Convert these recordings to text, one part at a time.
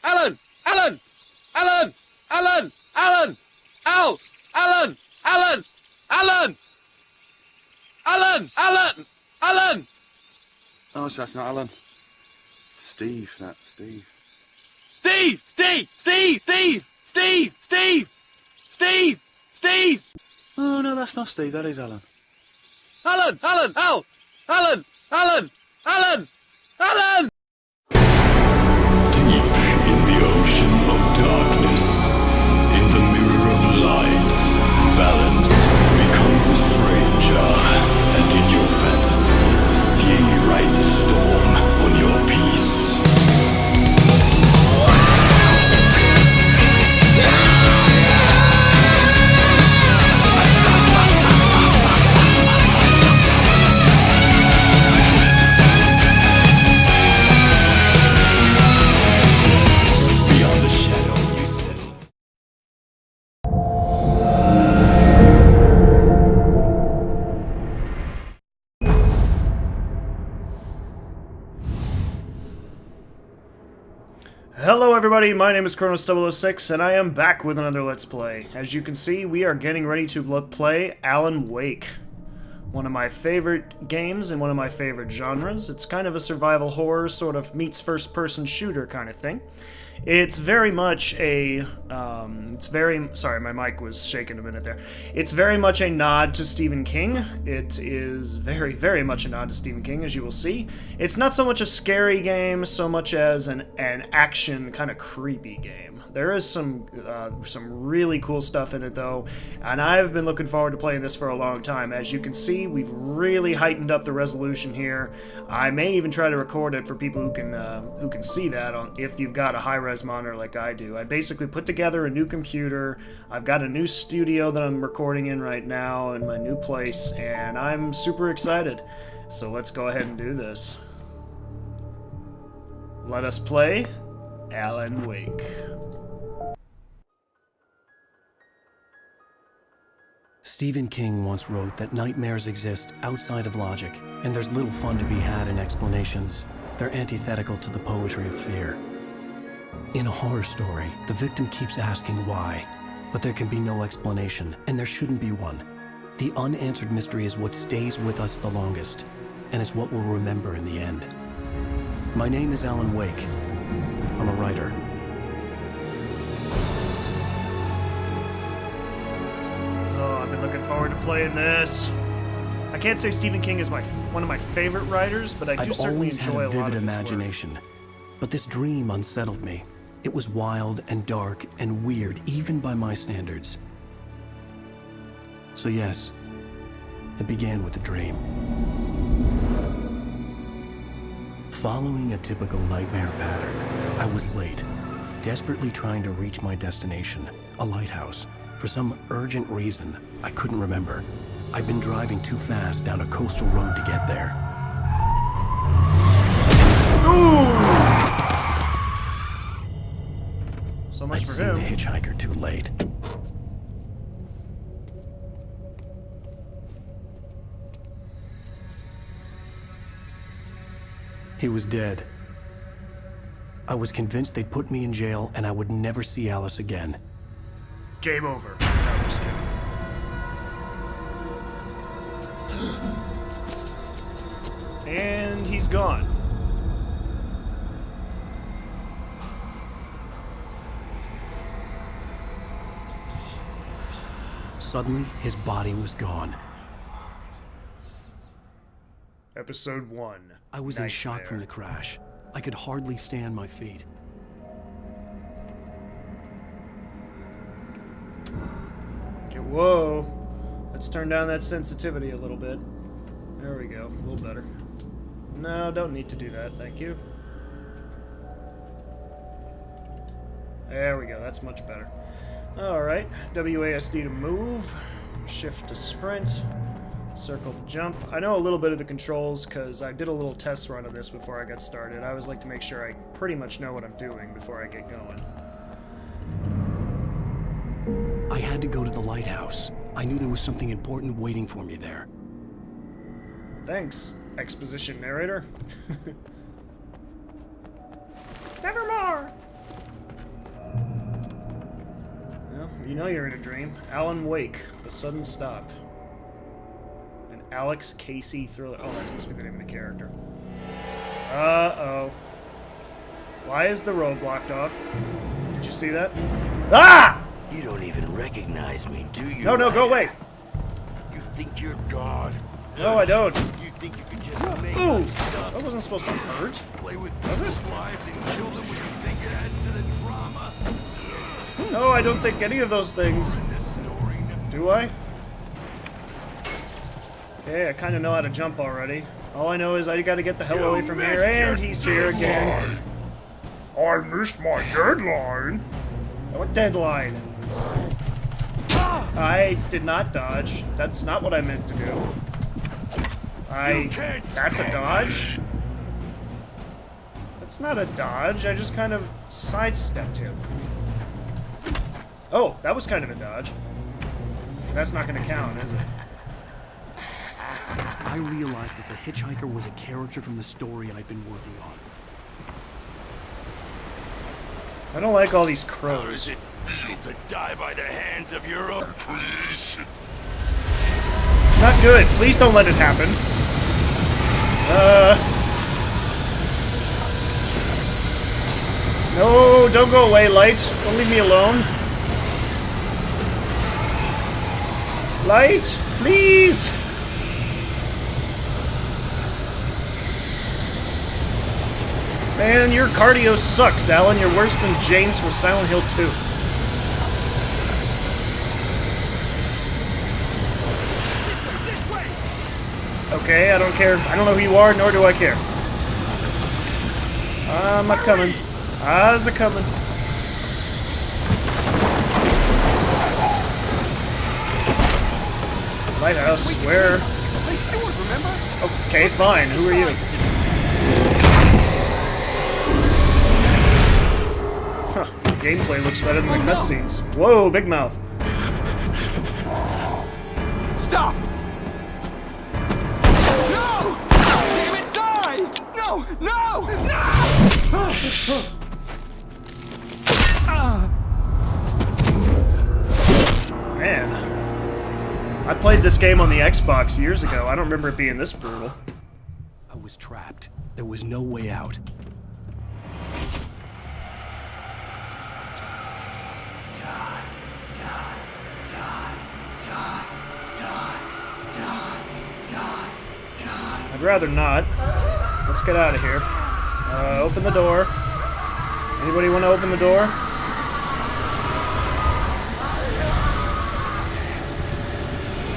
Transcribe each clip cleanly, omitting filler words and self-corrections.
Alan! Alan! Alan! Alan! Alan! Al! Alan! Alan! Alan! Alan! Alan! Alan! Oh, so that's not Alan. Steve, Steve. Steve! Steve! Steve! Steve! Steve! Steve! Steve! Steve! Oh, no, that's not Steve. That is Alan. Alan! Alan! Al! Alan! Alan! Alan! Alan! Deep in the ocean of darkness, in the mirror of light, balance becomes a stranger, and in your fantasies, he rides a storm on your peace. Beyond the shadow you settle. Hello everybody, my name is Kronos006 and I am back with another Let's Play. As you can see, we are getting ready to play Alan Wake. One of my favorite games and one of my favorite genres. It's kind of a survival horror, sort of meets first-person shooter kind of thing. It's very much a, sorry, my mic was shaking a minute there. It's very much a nod to Stephen King. It is very, very much a nod to Stephen King, as you will see. It's not so much a scary game, so much as an action, kind of creepy game. There is some really cool stuff in it, though, and I've been looking forward to playing this for a long time. As you can see, we've really heightened up the resolution here. I may even try to record it for people who can see that if you've got a high-res monitor like I do. I basically put together a new computer. I've got a new studio that I'm recording in right now in my new place, and I'm super excited. So let's go ahead and do this. Let us play Alan Wake. Stephen King once wrote that nightmares exist outside of logic, and there's little fun to be had in explanations. They're antithetical to the poetry of fear. In a horror story, the victim keeps asking why, but there can be no explanation, and there shouldn't be one. The unanswered mystery is what stays with us the longest, and it's what we'll remember in the end. My name is Alan Wake. I'm a writer. Oh, I've been looking forward to playing this. I can't say Stephen King is one of my favorite writers, but I do I've certainly always had enjoy a a lot vivid of his imagination, but this dream unsettled me. It was wild and dark and weird, even by my standards. So yes, it began with a dream. Following a typical nightmare pattern, I was late, desperately trying to reach my destination, a lighthouse. For some urgent reason, I couldn't remember. I'd been driving too fast down a coastal road to get there. So much I'd for seen him. the hitchhiker too late. He was dead. I was convinced they'd put me in jail and I would never see Alice again. Game over. No, I'm just kidding. And he's gone. Suddenly, his body was gone. Episode 1. I was in shock from the crash. I could hardly stay on my feet. Okay, whoa. Let's turn down that sensitivity a little bit. There we go. A little better. No, don't need to do that. Thank you. There we go. That's much better. Alright. WASD to move. Shift to sprint. Circle to jump. I know a little bit of the controls because I did a little test run of this before I got started. I always like to make sure I pretty much know what I'm doing before I get going. I had to go to the lighthouse. I knew there was something important waiting for me there. Thanks, exposition narrator. Nevermore! You know you're in a dream. Alan Wake, The Sudden Stop. And Alex Casey Thriller. Oh, that's supposed to be the name of the character. Uh-oh. Why is the road blocked off? Did you see that? Ah! You don't even recognize me, do you? No, no, go away! You think you're God? No, I don't. You think you can just make Ooh! up stuff? That wasn't supposed to hurt. Play with Was it? people's lives and kill them when you think it adds to the drama? No, I don't think any of those things. The story. Do I? Okay, I kind of know how to jump already. All I know is I gotta get the hell away from here, and he's here again. I missed my deadline. What deadline? I did not dodge. That's not what I meant to do. That's a dodge? That's not a dodge. I just kind of sidestepped him. Oh, that was kind of a dodge. That's not going to count, is it? I realized that the hitchhiker was a character from the story I'd been working on. I don't like all these How crows. does it feel to die by the hands of your oppressor? Not good. Please don't let it happen. No, don't go away, Light. Don't leave me alone. Light, please. Man, your cardio sucks, Alan. You're worse than James from Silent Hill 2. Okay, I don't care. I don't know who you are, nor do I care. I'm not coming. How's it coming? Lighthouse, where? Hey, Stuart, remember? Okay, fine. Who are you? Huh. The gameplay looks better than the cutscenes. Whoa, big mouth. Stop! No! Damn it, die! No! No! No! Man. I played this game on the Xbox years ago. I don't remember it being this brutal. I was trapped. There was no way out. I'd rather not. Let's get out of here. Open the door. Anybody want to open the door?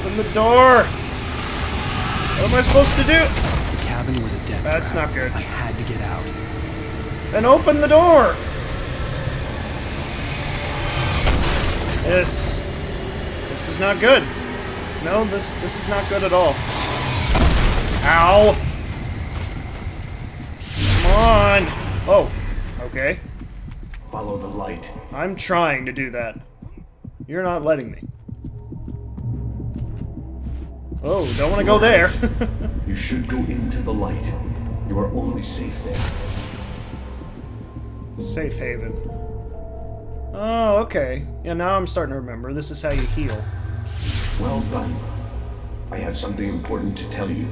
Open the door! What am I supposed to do? The cabin was a death That's trap. not good. I had to get out. Then open the door! This is not good. No, this is not good at all. Ow! Come on! Oh, okay. Follow the light. I'm trying to do that. You're not letting me. Oh, don't want to go there. You should go into the light. You are only safe there. Safe haven. Oh, okay. Yeah, now I'm starting to remember. This is how you heal. Well done. I have something important to tell you.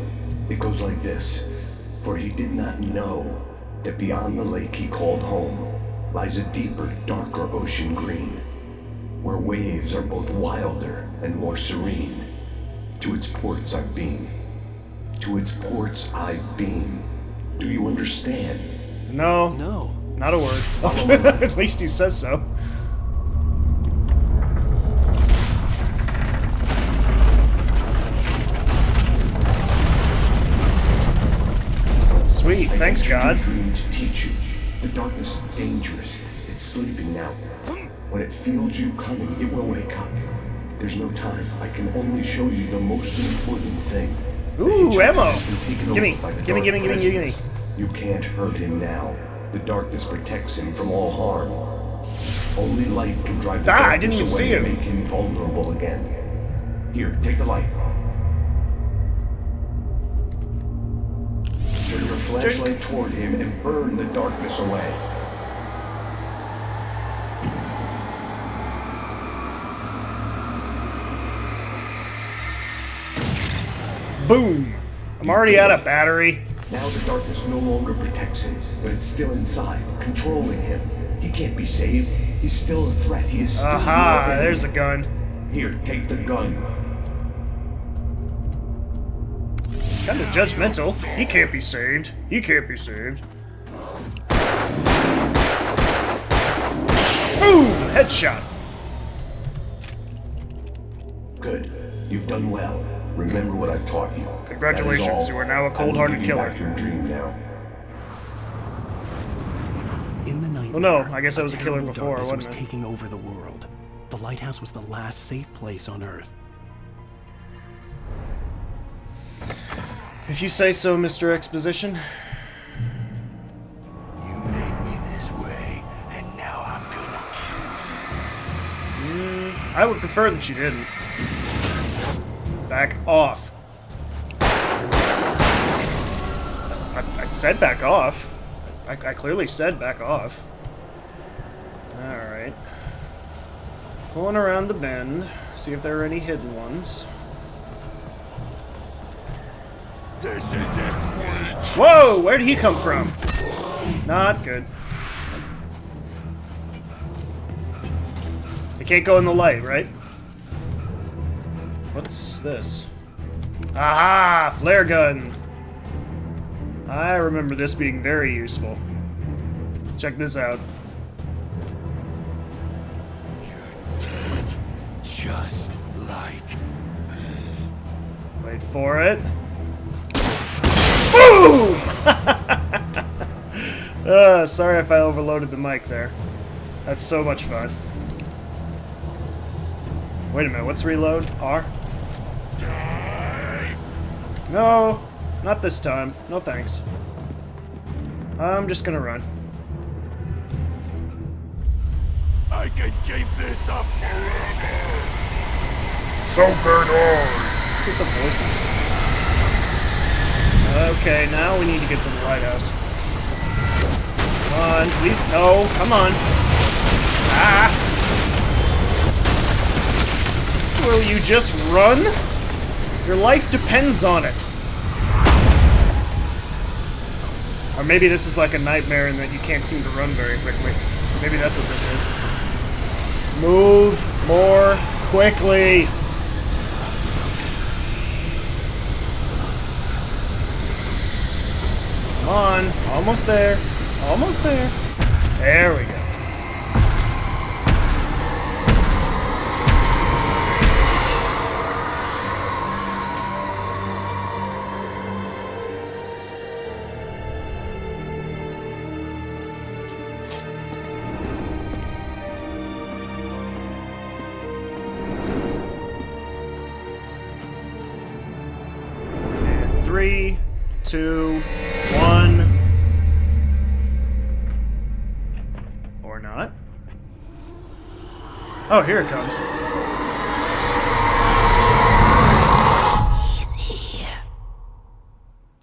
It goes like this. For he did not know that beyond the lake he called home lies a deeper, darker ocean green, where waves are both wilder and more serene. To its ports I've been. To its ports I've been. Do you understand? No, No. not a word. At least he says so. Sweet, thanks, I entered God. your dream to teach you. The darkness is dangerous. It's sleeping now. When it feels you coming, it will wake up. There's no time. I can only show you the most important thing. The Ooh, hitchhiker ammo! has been taken Gimme, over by the gimme, dark gimme, gimme, gimme. presence. You can't hurt him now. The darkness protects him from all harm. Only light can drive the I didn't darkness even away see and him. make him vulnerable again. Here, take the light. Turn your flashlight toward him and burn the darkness away. Boom! I'm already out of battery. Now the darkness no longer protects him, but it's still inside, controlling him. He can't be saved. He's still a threat. He is still Aha! your enemy. There's a gun. Here, take the gun. Kinda judgmental. He can't be saved. He can't be saved. Boom! Headshot. Good. You've done well. Remember what I've taught you. Congratulations, That is all. you are now a I will cold-hearted give you killer. back your dream now. In the night. Well, no, I guess I was a killer terrible before, darkness wasn't was it? taking over the world. The lighthouse was the last safe place on Earth. If you say so, Mr. Exposition. You made me this way, and now I'm gonna I would prefer that you didn't. Back off. I said back off. I clearly said back off. Alright. Pulling around the bend. See if there are any hidden ones. This is it, witch! Whoa! Where did he come from? Not good. They can't go in the light, right? What's this? Aha! Flare gun! I remember this being very useful. Check this out. You're dead, just like Wait for it. Boom! Sorry if I overloaded the mic there. That's so much fun. Wait a minute, what's reload? R? No, not this time. No thanks. I'm just gonna run. I can keep this up forever! Let's get the voices. Okay, now we need to get to the lighthouse. Come on, please. No, come on. Ah! Will you just run? Your life depends on it. Or maybe this is like a nightmare and that you can't seem to run very quickly. Maybe that's what this is. Move more quickly. Come on, almost there. Almost there. There we go. And 3, 2, 1. Or not. Oh, here it comes. He's here.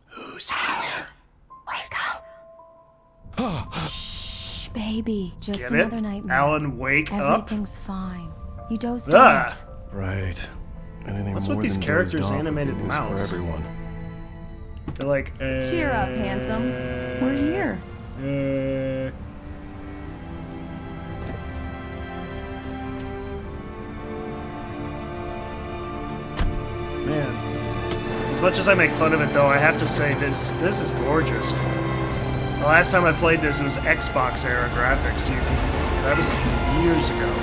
Who's here? Wake up. Shh, baby. Just Get it? another nightmare. Alan, wake up. Everything's fine. You dozed Ah! off. Right. Anything What's more with these than characters' dozed off would be animated news mouths? for everyone. They're like, Cheer up, handsome. We're here. Man. As much as I make fun of it, though, I have to say this is gorgeous. The last time I played this, it was Xbox era graphics. That was years ago.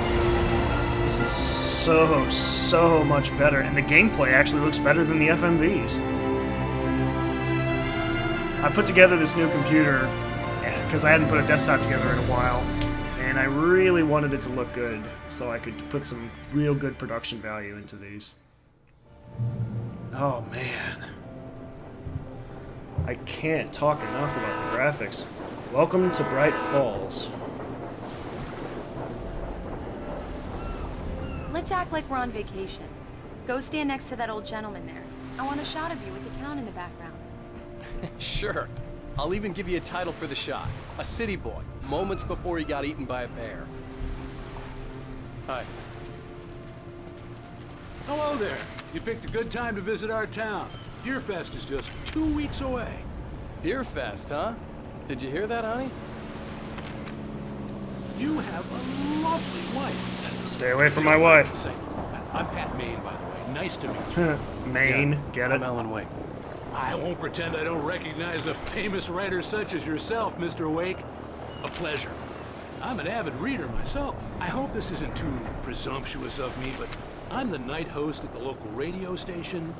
This is so much better, and the gameplay actually looks better than the FMVs. I put together this new computer because I hadn't put a desktop together in a while, and I really wanted it to look good so I could put some real good production value into these. Oh man. I can't talk enough about the graphics. Welcome to Bright Falls. Let's act like we're on vacation. Go stand next to that old gentleman there. I want a shot of you with the town in the background. Sure. I'll even give you a title for the shot. A city boy, moments before he got eaten by a bear. Hi. Hello there. You picked a good time to visit our town. Deerfest is just 2 weeks away. Deerfest, huh? Did you hear that, honey? You have a lovely wife. Stay away from my wife. Say, I'm Pat Maine, by the way. Nice to meet you. Maine, get it? I'm Alan Wake. I won't pretend I don't recognize a famous writer such as yourself, Mr. Wake. A pleasure. I'm an avid reader myself. I hope this isn't too presumptuous of me, but I'm the night host at the local radio station.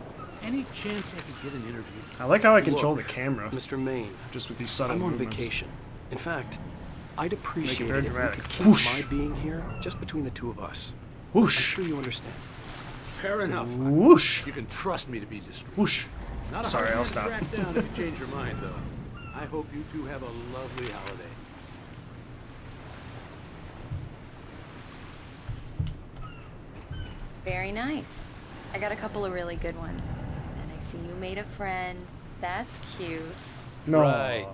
Any chance I could get an interview? I like how I control the camera. Mr. Maine, Just with these subtle I'm on movements. vacation. In fact, I'd appreciate very it if we dramatic. could keep Whoosh. my being here just between the two of us. Whoosh. I'm sure you understand. Fair enough. Whoosh. You can trust me to be discreet. Whoosh. Not a Sorry, hard I'll man to stop. track down if you change your mind, though. I hope you two have a lovely holiday. Very nice. I got a couple of really good ones. And I see you made a friend. That's cute. No. Right.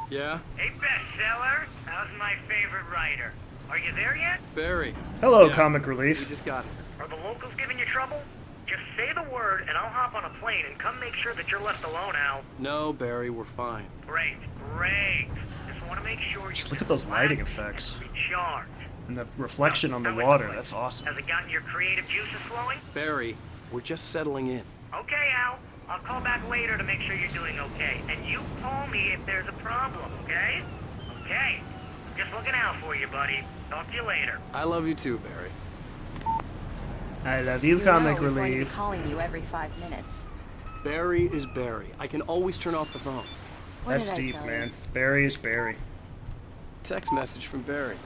Yeah? Hey, bestseller. How's my favorite writer? Are you there yet? Barry. Hello, Yeah. Comic We Relief. just got here. Are the locals giving you trouble? Just say the word, and I'll hop on a plane and come make sure that you're left alone, Al. No, Barry, we're fine. Great, great. Just want to make sure you Just look at those lighting effects. recharge. And the reflection on the How is water. it? That's awesome. Has it gotten your creative juices flowing? Barry, we're just settling in. Okay, Al. I'll call back later to make sure you're doing okay. And you call me if there's a problem, okay? Okay. Just looking out for you, buddy. Talk to you later. I love you too, Barry. I love you, You Comic know he's going to be Relief. calling you every 5 minutes. Barry is Barry. I can always turn off the phone. What That's did I deep, tell man. you? Barry is Barry. Text message from Barry.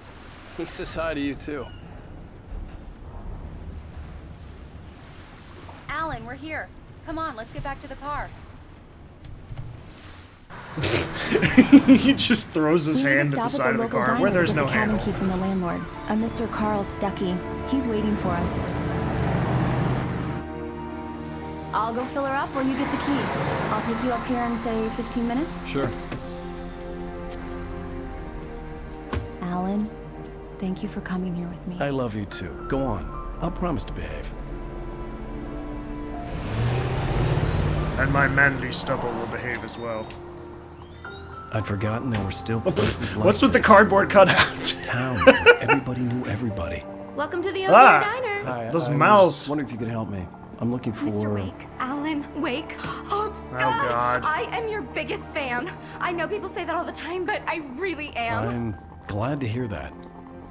He says hi to you too. Alan, we're here. Come on, let's get back to the car. He just throws his We need to hand at stop the at side of the local car diner where to there's get no the cabin handle. key from the landlord, a Mr. Carl Stuckey. He's waiting for us. I'll go fill her up while you get the key. I'll pick you up here in, say, 15 minutes. Sure. Alan, thank you for coming here with me. I love you too. Go on. I'll promise to behave. And my manly stubble will behave as well. I'd forgotten there were still places like What's with the this. cardboard cutout? Town where everybody knew everybody. Welcome to the Ah! Diner. Hi, Those I mouths. was wondering if you could help me. I'm looking for... Mr. Wake. Alan Wake. Oh, God. I am your biggest fan. I know people say that all the time, but I really am. I'm glad to hear that.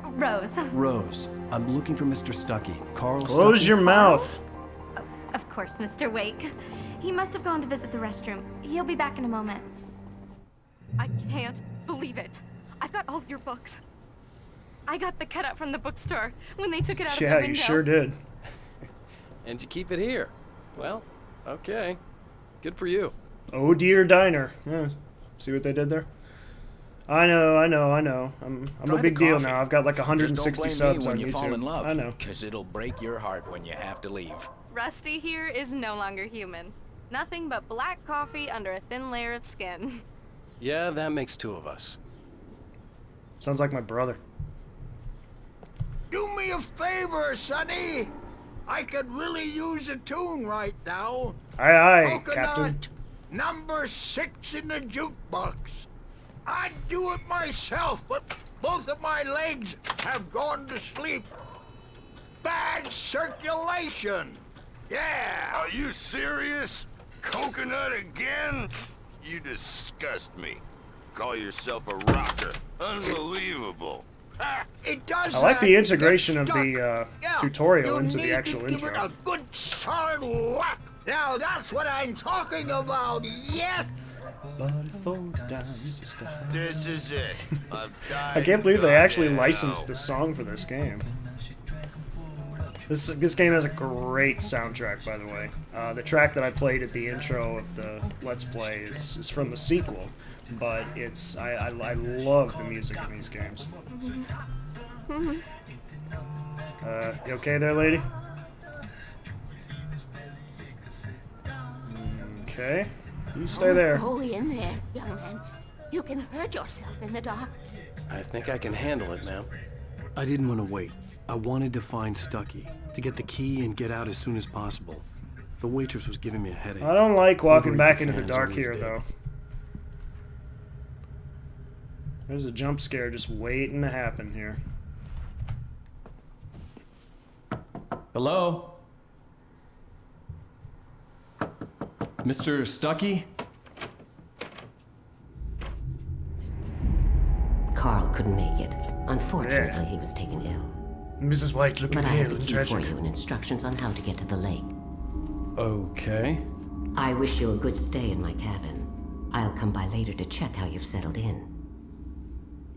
Rose. Rose, I'm looking for Mr. Stuckey. Carl Close Stuckey. your mouth. Of course, Mr. Wake. He must have gone to visit the restroom. He'll be back in a moment. I can't believe it. I've got all of your books. I got the cutout from the bookstore when they took it out of the Yeah, window. you sure did. And you keep it here. Well, okay. Good for you. Oh dear diner. Yeah. See what they did there? I know. I'm Try a the big deal coffee. now. I've got like Just 160 don't blame subs me on when you YouTube. fall in love, I know. because it'll break your heart when you have to leave. Rusty here is no longer human. Nothing but black coffee under a thin layer of skin. Yeah, that makes two of us. Sounds like my brother. Do me a favor, Sonny. I could really use a tune right now. Aye, aye, Coconut, Captain. number 6 in the jukebox. I'd do it myself, but both of my legs have gone to sleep. Bad circulation. Yeah. Are you serious? Coconut again? You disgust me. Call yourself a rocker. Unbelievable. It does. I like the that. integration of Stuck. the Yeah, tutorial you into the need actual to give intro. it a good solid whack. Now that's what I'm talking about. Yes. This is it. I can't believe they actually licensed the song for this game. This game has a great soundtrack, by the way. The track that I played at the intro of the Let's Play is from the sequel, but it's I love the music in these games. You okay there, lady? Okay, you stay there. Go in there, young man. You can hurt yourself in the dark. I think I can handle it, ma'am. I didn't want to wait. I wanted to find Stuckey, to get the key and get out as soon as possible. The waitress was giving me a headache. I don't like walking Overeat back the into the fans dark always here, did. though. There's a jump scare just waiting to happen here. Hello? Mr. Stuckey? Carl couldn't make it. Unfortunately, he was taken ill. Mrs. White looking But I have ill the and key for tragic. you and instructions on how to get to the lake. Okay. I wish you a good stay in my cabin. I'll come by later to check how you've settled in.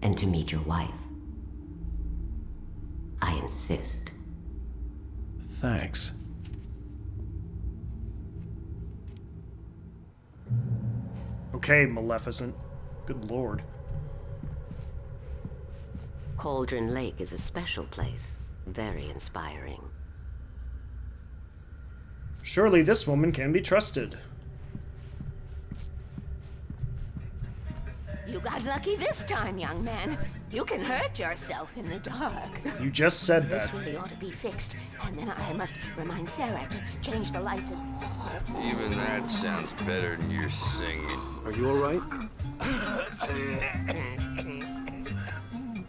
And to meet your wife. I insist. Thanks. Okay, Maleficent. Good lord. Cauldron Lake is a special place. Very inspiring. Surely this woman can be trusted. You got lucky this time, young man. You can hurt yourself in the dark. You just said This that. really ought to be fixed, and then I must remind Sarah to change the lights. Even that sounds better than your singing. Are you alright?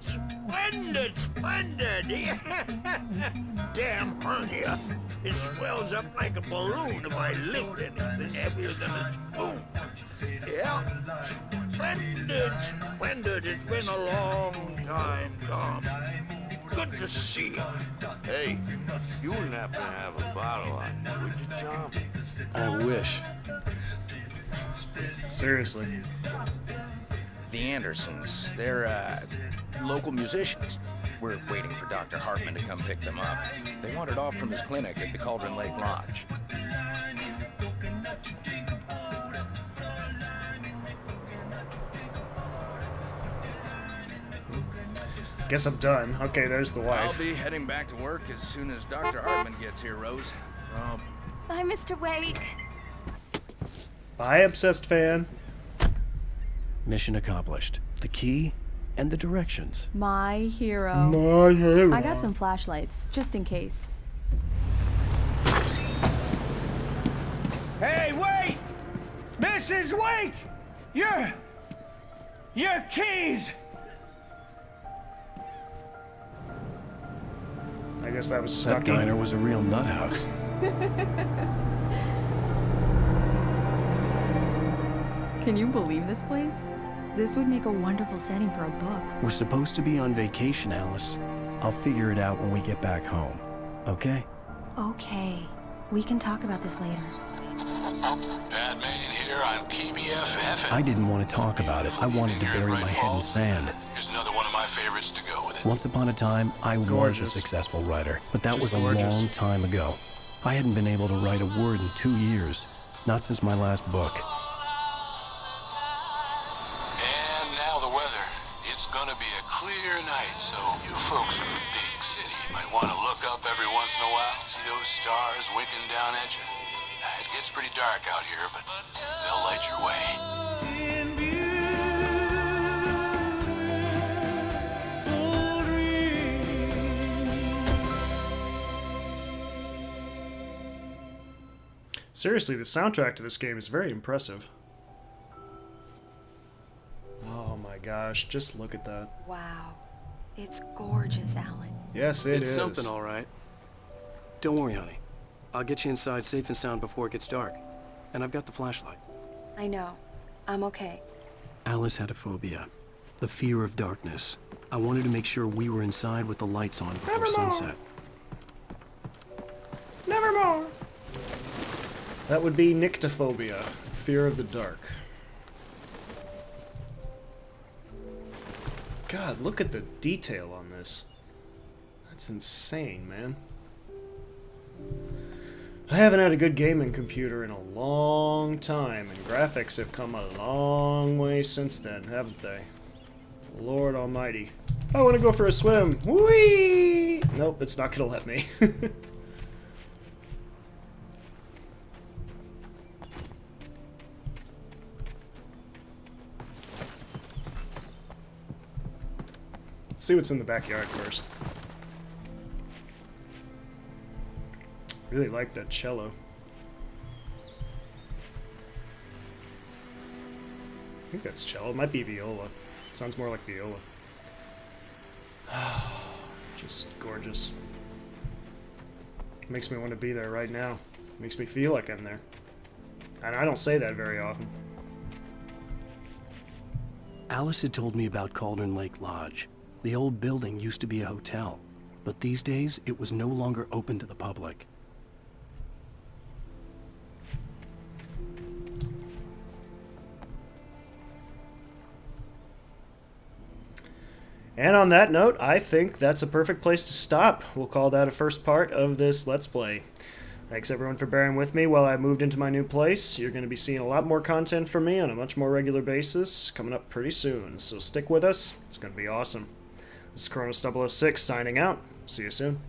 Splendid, splendid! Damn hernia. It swells up like a balloon if I lift anything heavier than a spoon. Yeah, splendid, splendid. It's been a long time, Tom. Good to see you. Hey, you wouldn't happen to have a bottle on you, would you, Tom? I wish. Seriously. The Andersons, they're, local musicians. We're waiting for Dr. Hartman to come pick them up. They wandered off from his clinic at the Cauldron Lake Lodge. Guess I'm done. Okay, there's the I'll wife. be heading back to work as soon as Dr. Hartman gets here, Rose. Bye, Mr. Wake. Bye, obsessed fan. Mission accomplished. The key and the directions. My hero. My hero. I got some flashlights, just in case. Hey, wait! Mrs. Wake! Your keys! I guess that was That Stuckey. diner was a real nut house. Can you believe this place? This would make a wonderful setting for a book. We're supposed to be on vacation, Alice. I'll figure it out when we get back home. Okay? Okay. We can talk about this later. Batman here on KBFF. I didn't want to talk about it. I wanted to bury my head in sand. Here's another one of my favorites to go with it. Once upon a time, I was a Gorgeous. successful writer, but that Just was a gorgeous. long time ago. I hadn't been able to write a word in 2 years, not since my last book. And now the weather. It's gonna be a clear night, so you folks in the big city might want to look up every once in a while, see those stars winking down at you. It gets pretty dark out here, but they'll light your way. Seriously, the soundtrack to this game is very impressive. Oh my gosh, just look at that. Wow. It's gorgeous, Alan. Yes, it It's is. something, all right. Don't worry, honey. I'll get you inside safe and sound before it gets dark. And I've got the flashlight. I know. I'm okay. Alice had a phobia. The fear of darkness. I wanted to make sure we were inside with the lights on before Nevermore. sunset. Nevermore. That would be nyctophobia, fear of the dark. God, look at the detail on this. That's insane, man. I haven't had a good gaming computer in a long time, and graphics have come a long way since then, haven't they? Lord almighty. I want to go for a swim. Whee! Nope, it's not gonna let me. Let's see what's in the backyard first. Really like that cello. that's cello. It might be viola. Sounds more like viola. Just gorgeous. Makes me want to be there right now. Makes me feel like I'm there. And I don't say that very often. Alice had told me about Cauldron Lake Lodge. The old building used to be a hotel, but these days it was no longer open to the public. And on that note, I think that's a perfect place to stop. We'll call that a first part of this Let's Play. Thanks everyone for bearing with me while I moved into my new place. You're going to be seeing a lot more content from me on a much more regular basis coming up pretty soon. So stick with us. It's going to be awesome. This is Kronos 006 signing out. See you soon.